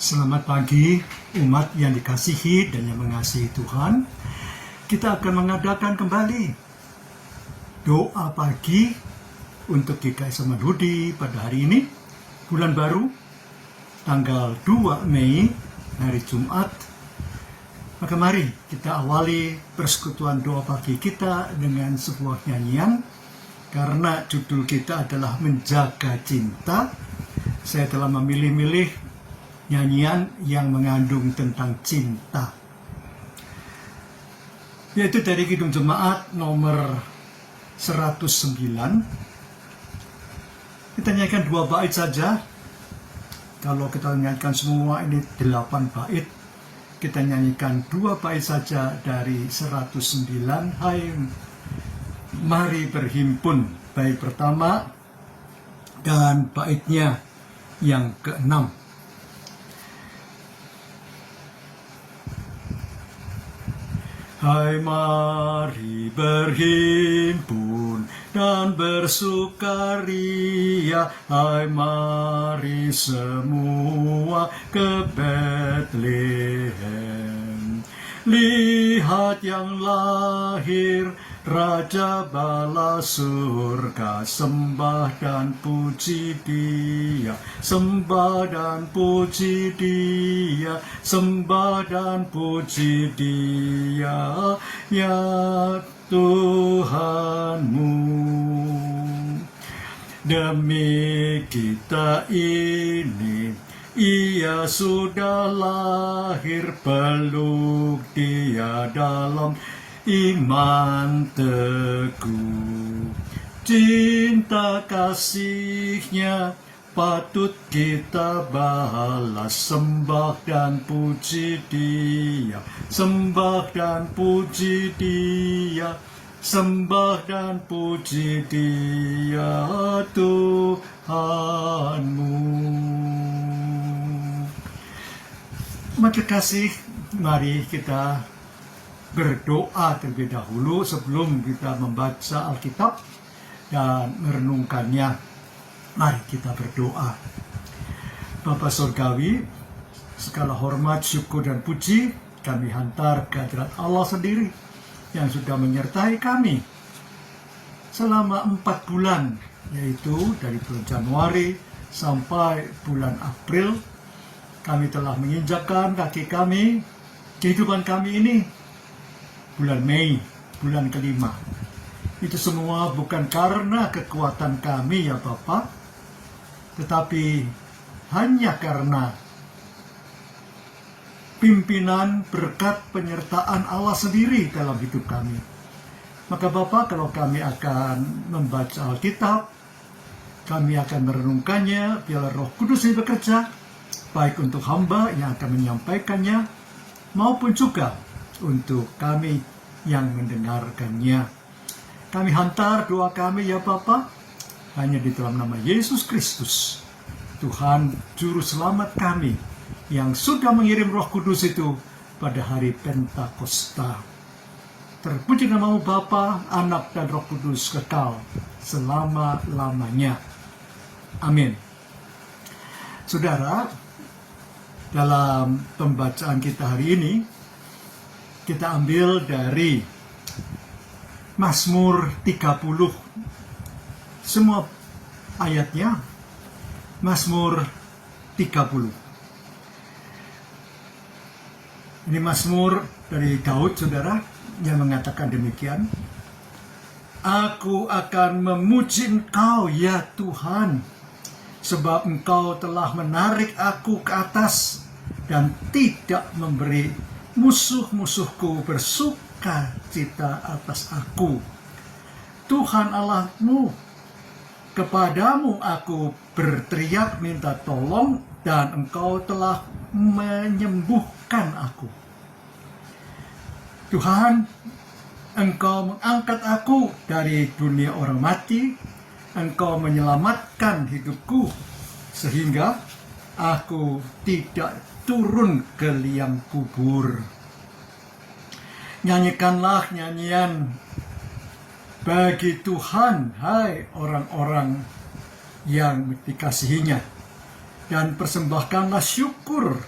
Selamat pagi umat yang dikasihi dan yang mengasihi Tuhan. Kita akan mengadakan kembali doa pagi untuk GKI Samanhudi pada hari ini, bulan baru, tanggal 2 Mei, hari Jumat. Maka mari kita awali persekutuan doa pagi kita dengan sebuah nyanyian, karena judul kita adalah Menjaga Cinta. Saya telah memilih-milih nyanyian yang mengandung tentang cinta, yaitu dari Kidung Jemaat nomor 109. Kita nyanyikan 2 bait saja. Kalau kita nyanyikan semua ini 8 bait, kita nyanyikan 2 bait saja dari 109. Hai mari berhimpun, bait pertama dan baitnya yang ke-6. Hai mari berhimpun dan bersukaria, hai mari semua ke Betlehem. Lihat yang lahir, Raja bala surga, sembah dan puji Dia, sembah dan puji Dia, sembah dan puji Dia, ya Tuhanmu. Demi kita ini, Ia sudah lahir, peluk Dia dalam iman teguh. Cinta kasihnya patut kita balas, sembah dan puji Dia, sembah dan puji Dia, sembah dan puji Dia, Tuhanmu. Umat kekasih, mari kita berdoa terlebih dahulu sebelum kita membaca Alkitab dan merenungkannya. Mari kita berdoa. Bapa Surgawi, segala hormat, syukur, dan puji kami hantar ke hadirat Allah sendiri yang sudah menyertai kami selama 4 bulan, yaitu dari bulan Januari sampai bulan April. Kami telah menginjakkan kaki kami, kehidupan kami ini, bulan Mei, bulan ke-5. Itu semua bukan karena kekuatan kami ya Bapak, tetapi hanya karena pimpinan, berkat, penyertaan Allah sendiri dalam hidup kami. Maka Bapak, kalau kami akan membaca Alkitab, kami akan merenungkannya, biarlah Roh Kudus ini bekerja, baik untuk hamba yang akan menyampaikannya, maupun juga untuk kami yang mendengarkannya. Kami hantar doa kami ya Bapa, hanya di dalam nama Yesus Kristus, Tuhan Juru Selamat kami, yang sudah mengirim Roh Kudus itu pada hari Pentakosta. Terpuji namamu Bapa, Anak, dan Roh Kudus kekal selama-lamanya. Amin. Saudara, dalam pembacaan kita hari ini, kita ambil dari Mazmur 30. Semua ayatnya Mazmur 30. Ini Mazmur dari Daud, saudara, yang mengatakan demikian. Aku akan memuji Engkau ya Tuhan, sebab Engkau telah menarik aku ke atas dan tidak memberi musuh-musuhku bersuka cita atas aku. Tuhan Allahmu, kepadamu aku berteriak minta tolong, dan Engkau telah menyembuhkan aku. Tuhan, Engkau mengangkat aku dari dunia orang mati, Engkau menyelamatkan hidupku, sehingga aku tidak turun ke liang kubur. Nyanyikanlah nyanyian bagi Tuhan, hai orang-orang yang dikasihinya, dan persembahkanlah syukur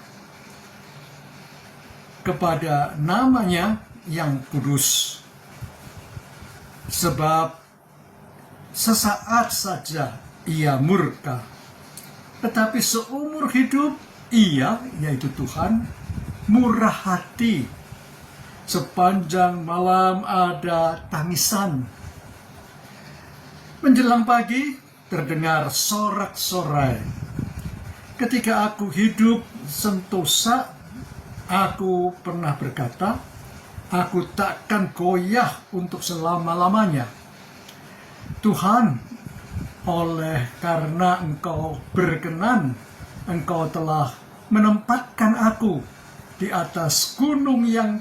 kepada namanya yang kudus. Sebab sesaat saja ia murka, tetapi seumur hidup ia, yaitu Tuhan, murah hati. Sepanjang malam ada tangisan. Menjelang pagi terdengar sorak-sorai. Ketika aku hidup sentosa, aku pernah berkata, aku takkan goyah untuk selama-lamanya. Tuhan, oleh karena Engkau berkenan, Engkau telah menempatkan aku di atas gunung yang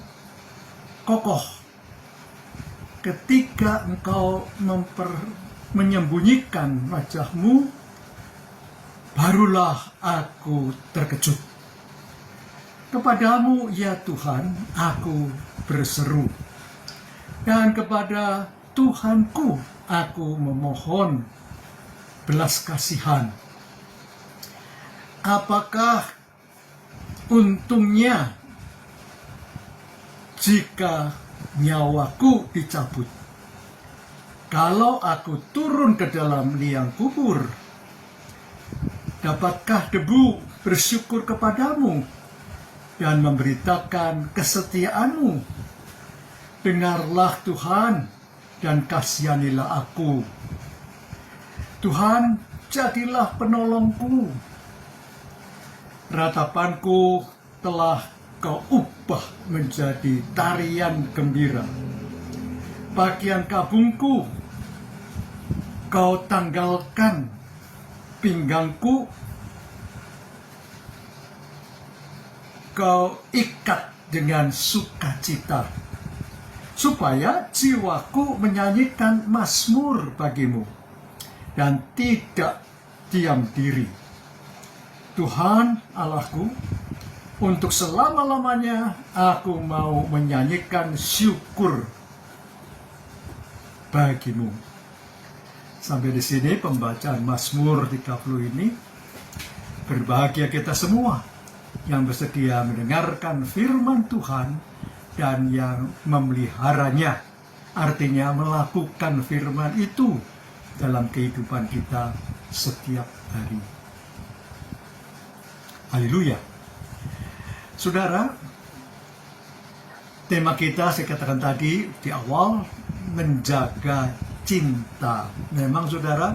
kokoh. Ketika Engkau menyembunyikan wajah-Mu, barulah aku terkejut. Kepadamu, ya Tuhan, aku berseru. Dan kepada Tuhanku, aku memohon belas kasihan. Apakah untungnya jika nyawaku dicabut? Kalau aku turun ke dalam liang kubur, dapatkah debu bersyukur kepadamu dan memberitakan kesetiaan-Mu? Dengarlah Tuhan dan kasihanilah aku. Tuhan, jadilah penolongku. Ratapanku telah Kau ubah menjadi tarian gembira. Pakaian kabungku Kau tanggalkan, pinggangku Kau ikat dengan sukacita, supaya jiwaku menyanyikan mazmur bagimu dan tidak diam diri. Tuhan Allahku, untuk selama-lamanya aku mau menyanyikan syukur bagimu. Sampai di sini pembacaan Mazmur 30 ini. Berbahagia kita semua yang bersedia mendengarkan firman Tuhan dan yang memeliharanya, artinya melakukan firman itu dalam kehidupan kita setiap hari. Haleluya. Saudara, tema kita saya katakan tadi di awal, menjaga cinta. Memang saudara,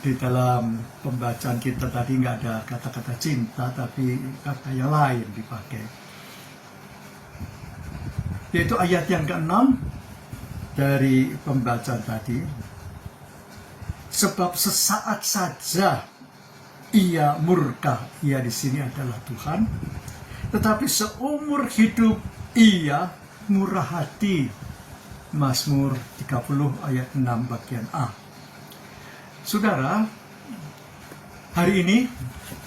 di dalam pembacaan kita tadi nggak ada kata-kata cinta, tapi kata yang lain dipakai. Yaitu ayat yang ke-6 dari pembacaan tadi. Sebab sesaat saja ia murka, ia di sini adalah Tuhan, tetapi seumur hidup ia murah hati. Mazmur 30 ayat 6 bagian A. Saudara, hari ini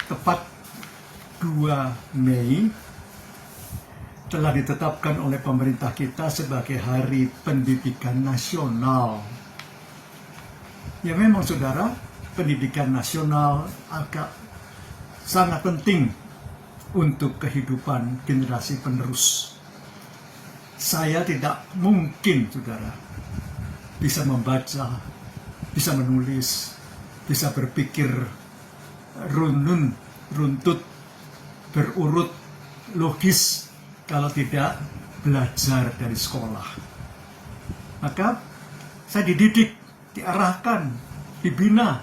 tepat 2 Mei telah ditetapkan oleh pemerintah kita sebagai Hari Pendidikan Nasional. Ya memang saudara, pendidikan nasional agak sangat penting untuk kehidupan generasi penerus. Saya tidak mungkin saudara bisa membaca, bisa menulis, bisa berpikir runtut, berurut, logis kalau tidak belajar dari sekolah. Maka saya dididik, diarahkan, dibina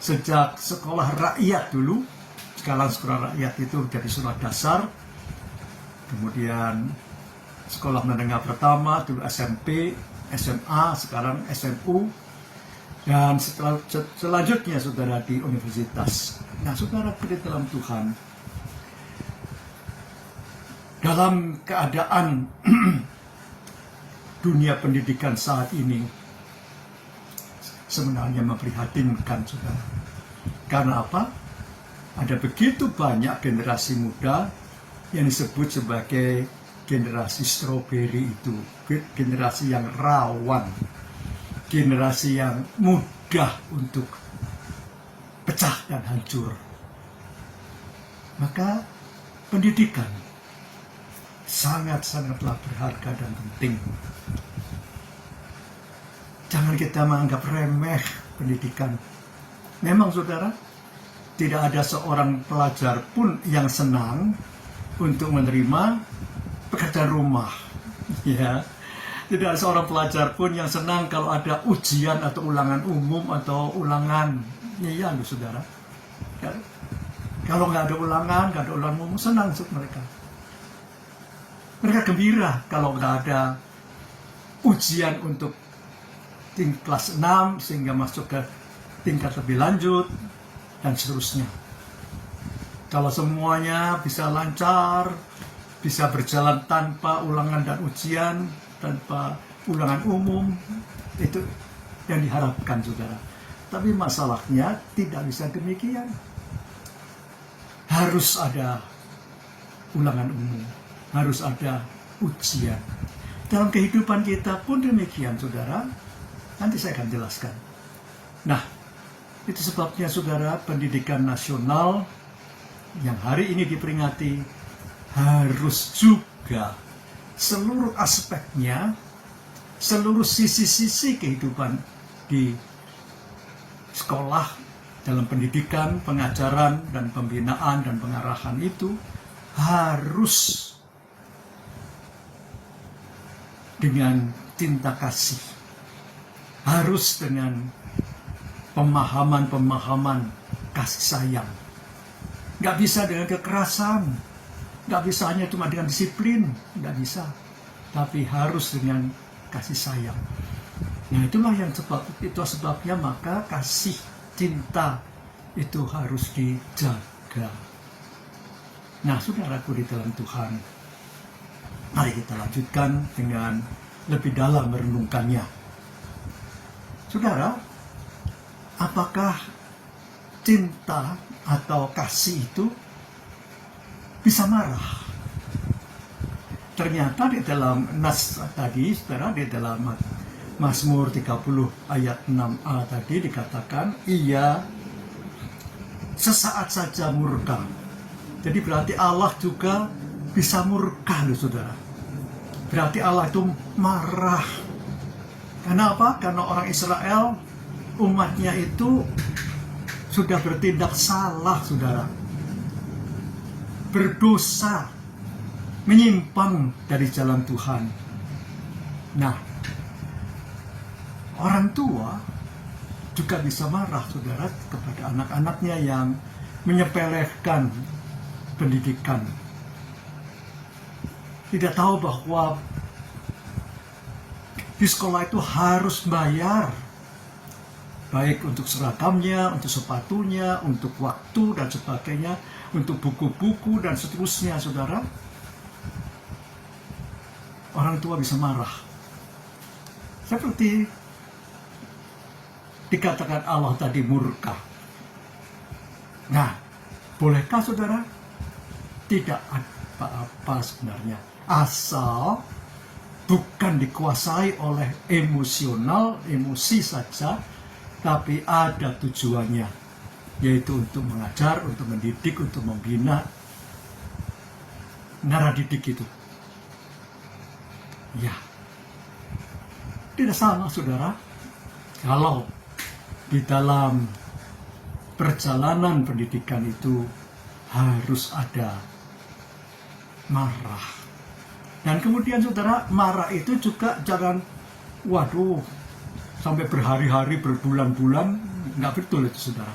sejak sekolah rakyat dulu. Sekarang sekolah rakyat itu jadi sekolah dasar, kemudian sekolah menengah pertama, dulu SMP, SMA, sekarang SMU, dan selanjutnya saudara di universitas. Nah saudara di dalam Tuhan, dalam keadaan dunia pendidikan saat ini sebenarnya memprihatinkan saudara. Karena apa? Ada begitu banyak generasi muda yang disebut sebagai generasi stroberi itu, generasi yang rawan, generasi yang mudah untuk pecah dan hancur. Maka pendidikan sangat-sangatlah berharga dan penting. Jangan kita menganggap remeh pendidikan. Memang saudara, tidak ada seorang pelajar pun yang senang untuk menerima pekerjaan rumah. Ya, tidak ada seorang pelajar pun yang senang kalau ada ujian atau ulangan umum atau ulangan. Iya, saudara. Ya, kalau nggak ada ulangan, nggak ada ulangan umum, senang mereka. Mereka gembira kalau nggak ada ujian untuk kelas 6 sehingga masuk ke tingkat lebih lanjut dan seterusnya. Kalau semuanya bisa lancar, bisa berjalan tanpa ulangan dan ujian, tanpa ulangan umum, itu yang diharapkan saudara. Tapi masalahnya tidak bisa demikian. Harus ada ulangan umum, harus ada ujian. Dalam kehidupan kita pun demikian saudara. Nanti saya akan jelaskan. Nah, itu sebabnya saudara, pendidikan nasional yang hari ini diperingati harus juga seluruh aspeknya, seluruh sisi-sisi kehidupan di sekolah, dalam pendidikan, pengajaran, dan pembinaan, dan pengarahan itu harus dengan cinta kasih, harus dengan pemahaman-pemahaman kasih sayang. Nggak bisa dengan kekerasan, nggak bisa hanya cuma dengan disiplin, nggak bisa. Tapi harus dengan kasih sayang. Nah itulah yang itu sebabnya maka kasih cinta itu harus dijaga. Nah saudaraku di dalam Tuhan, mari kita lanjutkan dengan lebih dalam merenungkannya. Saudara, apakah cinta atau kasih itu bisa marah? Ternyata di dalam nas tadi, saudara, di dalam Mazmur 30 ayat 6a tadi dikatakan, ia sesaat saja murka. Jadi berarti Allah juga bisa murka loh saudara. Berarti Allah itu marah. Karena apa? Karena orang Israel, umatnya itu sudah bertindak salah, saudara. Berdosa, menyimpang dari jalan Tuhan. Nah, orang tua juga bisa marah, saudara, kepada anak-anaknya yang menyepelekan pendidikan. Tidak tahu bahwa di sekolah itu harus bayar, baik untuk seragamnya, untuk sepatunya, untuk waktu dan sebagainya, untuk buku-buku dan seterusnya, saudara. Orang tua bisa marah. Seperti dikatakan Allah tadi murka. Nah, bolehkah saudara? Tidak apa-apa sebenarnya. Asal bukan dikuasai oleh emosi saja, tapi ada tujuannya, yaitu untuk mengajar, untuk mendidik, untuk membina. Nara didik itu. Ya, tidak salah saudara, kalau di dalam perjalanan pendidikan itu harus ada marah. Dan kemudian saudara, marah itu juga jangan, waduh, sampai berhari-hari, berbulan-bulan, nggak betul itu saudara.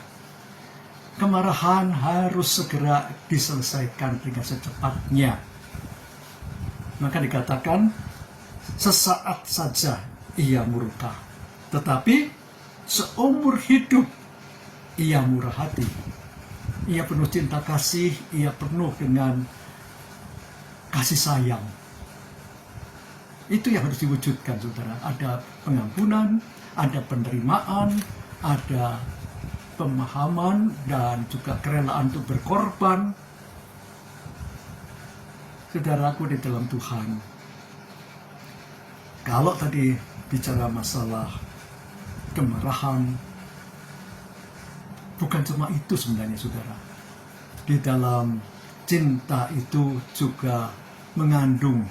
Kemarahan harus segera diselesaikan dengan secepatnya. Maka dikatakan, sesaat saja ia murka, tetapi seumur hidup ia murah hati. Ia penuh cinta kasih, ia penuh dengan kasih sayang. Itu yang harus diwujudkan saudara. Ada pengampunan, ada penerimaan, ada pemahaman, dan juga kerelaan untuk berkorban. Saudaraku di dalam Tuhan, kalau tadi bicara masalah kemarahan, bukan cuma itu sebenarnya saudara. Di dalam cinta itu juga mengandung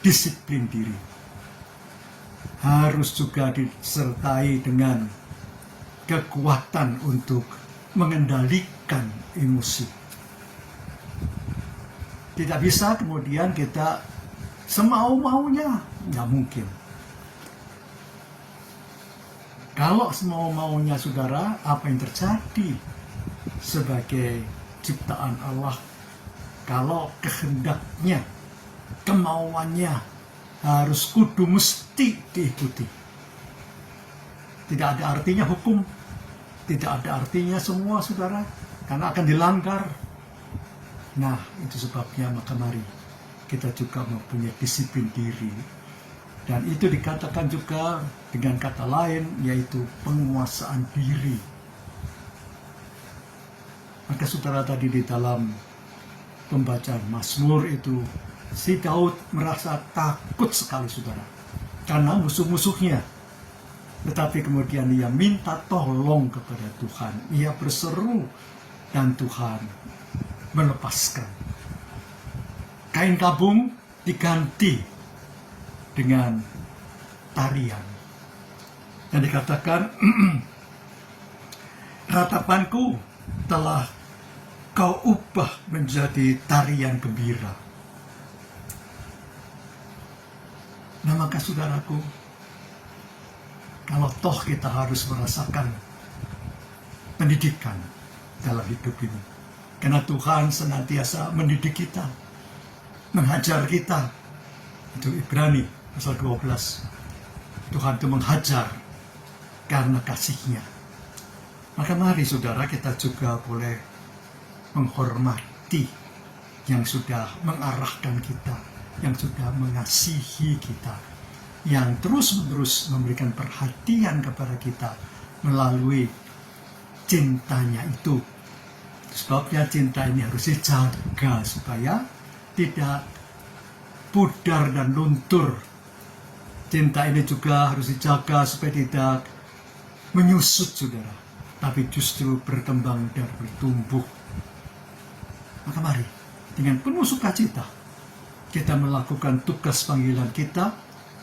disiplin diri. Harus juga disertai dengan kekuatan untuk mengendalikan emosi. Tidak bisa kemudian kita semau-maunya, nggak mungkin. Kalau semau-maunya saudara, apa yang terjadi sebagai ciptaan Allah? Kalau kehendaknya, kemauannya harus kudu mesti diikuti. Tidak ada artinya hukum, tidak ada artinya semua saudara, karena akan dilanggar. Nah, itu sebabnya maka mari kita juga mempunyai disiplin diri. Dan itu dikatakan juga dengan kata lain, yaitu penguasaan diri. Maka saudara tadi di dalam pembacaan Mazmur itu, si Daud merasa takut sekali saudara, karena musuh-musuhnya. Tetapi kemudian ia minta tolong kepada Tuhan. Ia berseru dan Tuhan melepaskan. Kain kabung diganti dengan tarian. Dan dikatakan, ratapanku telah kau ubah menjadi tarian gembira. Nah maka saudaraku, kalau toh kita harus merasakan pendidikan dalam hidup ini, karena Tuhan senantiasa mendidik kita, menghajar kita. Itu Ibrani pasal 12. Tuhan itu menghajar karena kasih-Nya. Maka mari saudara kita juga boleh menghormati yang sudah mengarahkan kita, yang sudah mengasihi kita, yang terus-menerus memberikan perhatian kepada kita melalui cintanya itu. Sebabnya cinta ini harus dijaga supaya tidak pudar dan luntur. Cinta ini juga harus dijaga supaya tidak menyusut saudara, tapi justru berkembang dan bertumbuh. Maka mari dengan penuh sukacita kita melakukan tugas panggilan kita,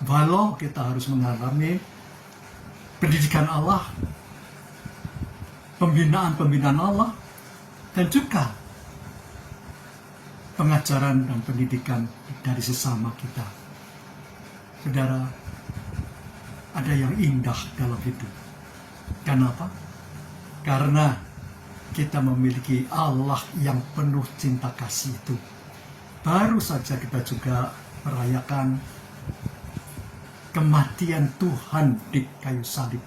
walau kita harus mengalami pendidikan Allah, pembinaan Allah, dan juga pengajaran dan pendidikan dari sesama kita. Saudara, ada yang indah dalam hidup. Kenapa? Karena kita memiliki Allah yang penuh cinta kasih itu. Baru saja kita juga merayakan kematian Tuhan di kayu salib.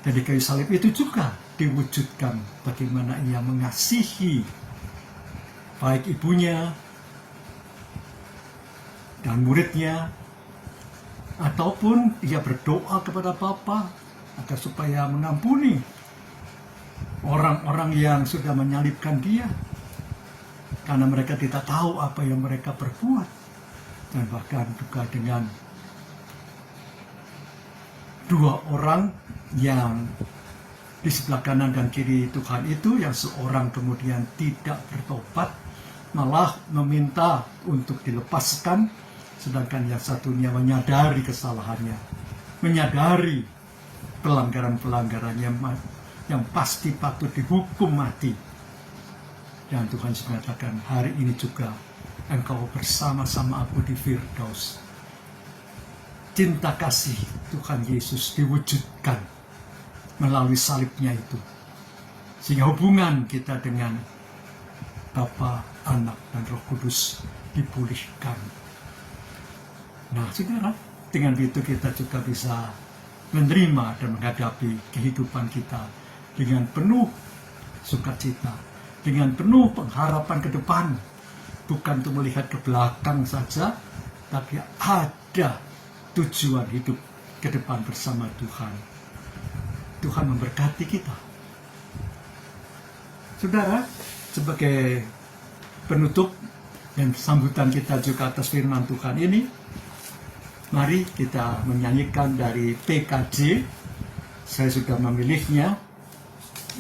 Dan di kayu salib itu juga diwujudkan bagaimana Ia mengasihi baik ibunya dan muridnya, ataupun Ia berdoa kepada Bapa agar supaya mengampuni orang-orang yang sudah menyalibkan Dia, karena mereka tidak tahu apa yang mereka perbuat. Dan bahkan juga dengan dua orang yang di sebelah kanan dan kiri Tuhan itu, yang seorang kemudian tidak bertobat, malah meminta untuk dilepaskan, sedangkan yang satunya menyadari kesalahannya, menyadari pelanggaran-pelanggarannya yang pasti patut dihukum mati. Dan Tuhan mengatakan, hari ini juga engkau bersama-sama aku di Firdaus. Cinta kasih Tuhan Yesus diwujudkan melalui salibnya itu, sehingga hubungan kita dengan Bapa, Anak, dan Roh Kudus dipulihkan. Nah, saudara, dengan itu kita juga bisa menerima dan menghadapi kehidupan kita dengan penuh sukacita, dengan penuh pengharapan ke depan, bukan untuk melihat ke belakang saja, tapi ada tujuan hidup ke depan bersama Tuhan. Tuhan memberkati kita. Saudara, sebagai penutup dan sambutan kita juga atas firman Tuhan ini, mari kita menyanyikan dari PKJ. Saya sudah memilihnya,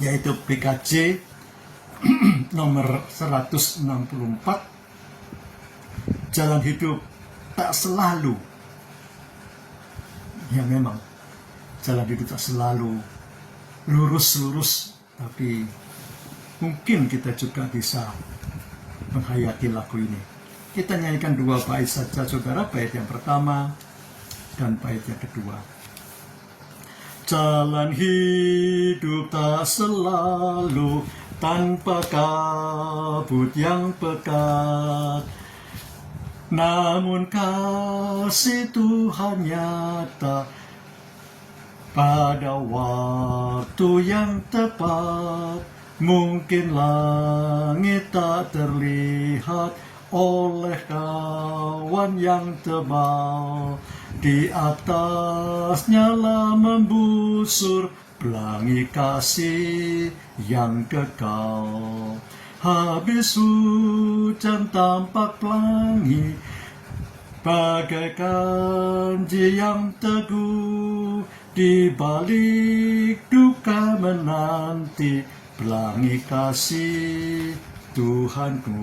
yaitu PKJ nomor 164, jalan hidup tak selalu, ya memang jalan hidup tak selalu lurus-lurus, tapi mungkin kita juga bisa menghayati lagu ini. Kita nyanyikan 2 bait saja saudara, bait yang pertama dan bait yang kedua. Jalan hidup tak selalu tanpa kabut yang pekat, namun kasih Tuhan nyata pada waktu yang tepat. Mungkin langit tak terlihat oleh kawan yang tebal, di atasnya lah membusur pelangi kasih yang kekal. Habis hujan tampak pelangi, bagaikan janji yang teguh, di balik duka menanti pelangi kasih Tuhanku.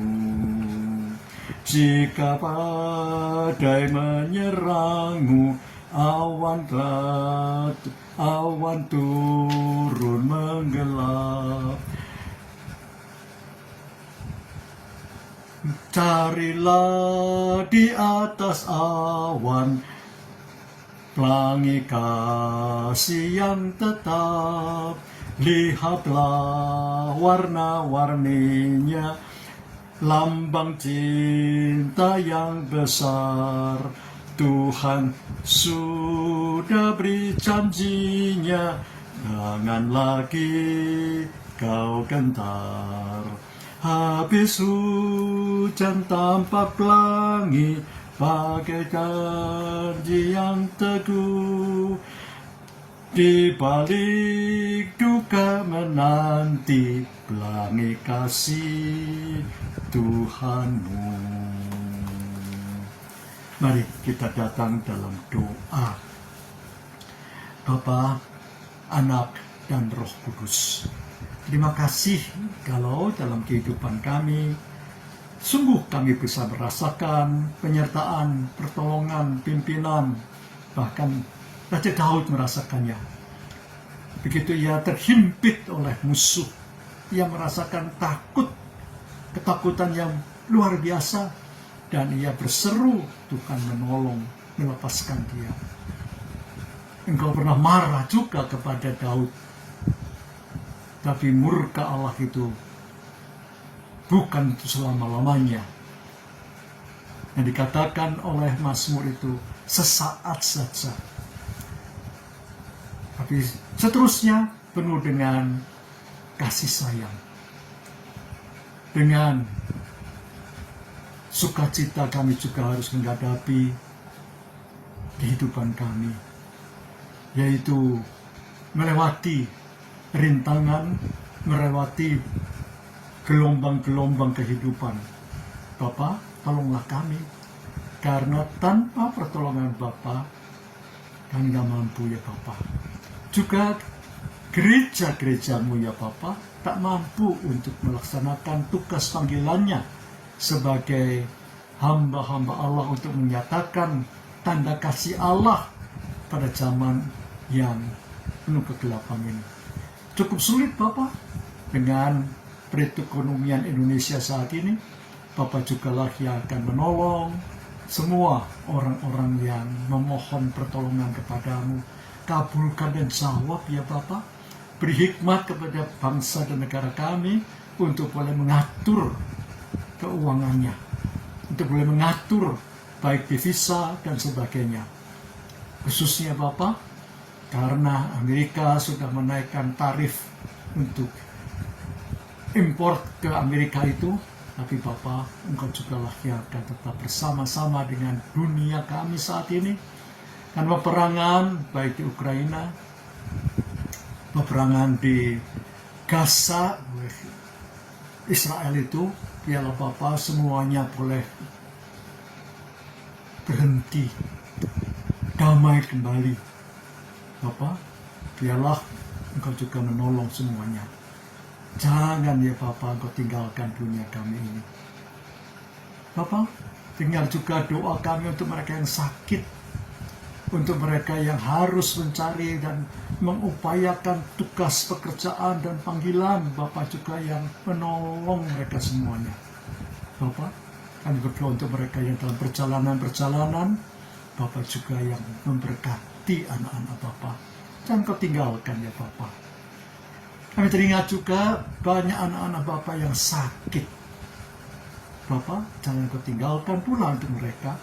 Jika badai menyerangmu, awan turun menggelap, carilah di atas awan pelangi kasih yang tetap. Lihatlah warna-warninya, lambang cinta yang besar. Tuhan sudah beri janjinya, jangan lagi kau gentar. Habis hujan tampak pelangi, bagai janji yang teguh, di balik duka menanti pelangi kasih Tuhanmu. Mari kita datang dalam doa. Bapa, Anak, dan Roh Kudus, terima kasih kalau dalam kehidupan kami sungguh kami bisa merasakan penyertaan, pertolongan, pimpinan, bahkan Raja Daud merasakannya. Begitu ia terhimpit oleh musuh, ia merasakan ketakutan yang luar biasa, dan ia berseru, Tuhan menolong, melepaskan dia. Engkau pernah marah juga kepada Daud, tapi murka Allah itu bukan selama-lamanya. Yang dikatakan oleh Mazmur itu sesaat saja, tapi seterusnya penuh dengan kasih sayang. Dengan sukacita kami juga harus menghadapi kehidupan kami, yaitu melewati rintangan, melewati gelombang-gelombang kehidupan. Bapa, tolonglah kami, karena tanpa pertolongan Bapa kami tidak mampu ya Bapa. Juga gereja-gerejamu ya Bapa tak mampu untuk melaksanakan tugas panggilannya sebagai hamba-hamba Allah untuk menyatakan tanda kasih Allah pada zaman yang penuh kegelapan ini. Cukup sulit Bapa dengan perekonomian Indonesia saat ini. Bapa jugalah yang akan menolong semua orang-orang yang memohon pertolongan kepadamu. Kabulkan dan jawab ya Bapa. Beri hikmat kepada bangsa dan negara kami untuk boleh mengatur keuangannya, untuk boleh mengatur baik devisa dan sebagainya. Khususnya Bapa, karena Amerika sudah menaikkan tarif untuk impor ke Amerika itu, tapi Bapa, Engkau jugalah yang akan tetap bersama-sama dengan dunia kami saat ini. Dan peperangan baik di Ukraina, peperangan di Gaza, Israel itu, biarlah Bapa semuanya boleh berhenti, damai kembali. Bapa, biarlah Engkau juga menolong semuanya. Jangan ya Bapa Engkau tinggalkan dunia kami ini. Bapa, Dengar juga doa kami untuk mereka yang sakit, untuk mereka yang harus mencari dan mengupayakan tugas pekerjaan dan panggilan. Bapak juga yang menolong mereka semuanya. Bapak, kami berdoa untuk mereka yang dalam perjalanan-perjalanan. Bapak juga yang memberkati anak-anak Bapak. Jangan kau tinggalkan ya Bapak. Kami teringat juga banyak anak-anak Bapak yang sakit. Bapak, jangan kau tinggalkan pula untuk mereka.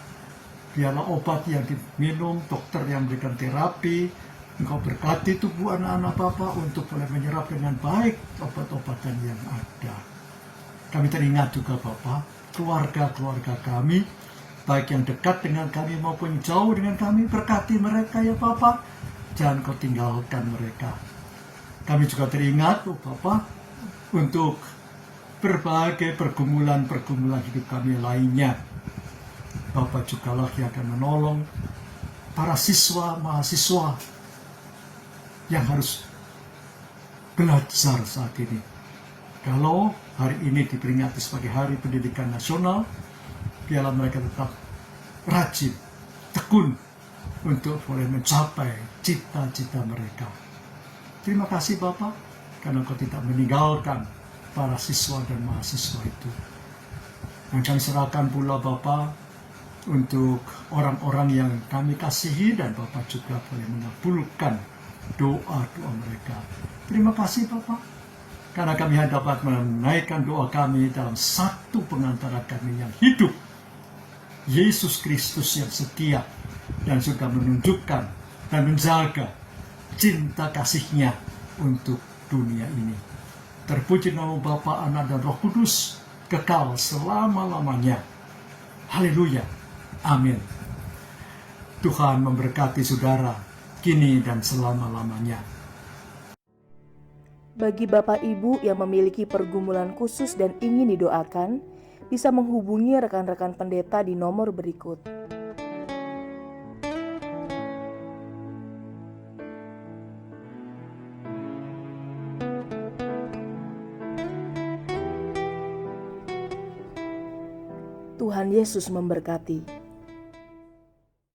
Biarlah obat yang diminum, dokter yang memberikan terapi, Engkau berkati tubuh anak-anak Bapak untuk boleh menyerap dengan baik obat-obatan yang ada. Kami teringat juga Bapak, keluarga-keluarga kami, baik yang dekat dengan kami maupun jauh dengan kami, berkati mereka ya Bapak. Jangan kau tinggalkan mereka. Kami juga teringat Bapak untuk berbagai pergumulan-pergumulan hidup kami lainnya. Bapak juga lah yang akan menolong para siswa, mahasiswa yang harus belajar saat ini. Kalau hari ini diperingati sebagai Hari Pendidikan Nasional, biarlah mereka tetap rajin, tekun untuk boleh mencapai cita-cita mereka. Terima kasih Bapak, karena Kau tidak meninggalkan para siswa dan mahasiswa itu. Dan kami serahkan pula Bapak untuk orang-orang yang kami kasihi, dan Bapak juga boleh mengabulkan doa-doa mereka. Terima kasih Bapak, karena kami dapat menaikkan doa kami dalam satu pengantara kami yang hidup, Yesus Kristus yang setia dan sudah menunjukkan dan menjaga cinta kasih-Nya untuk dunia ini. Terpuji nama Bapa, Anak, dan Roh Kudus, kekal selama-lamanya. Haleluya. Amin. Tuhan memberkati saudara, kini dan selama-lamanya. Bagi Bapak Ibu yang memiliki pergumulan khusus dan ingin didoakan, bisa menghubungi rekan-rekan pendeta di nomor berikut. Tuhan Yesus memberkati.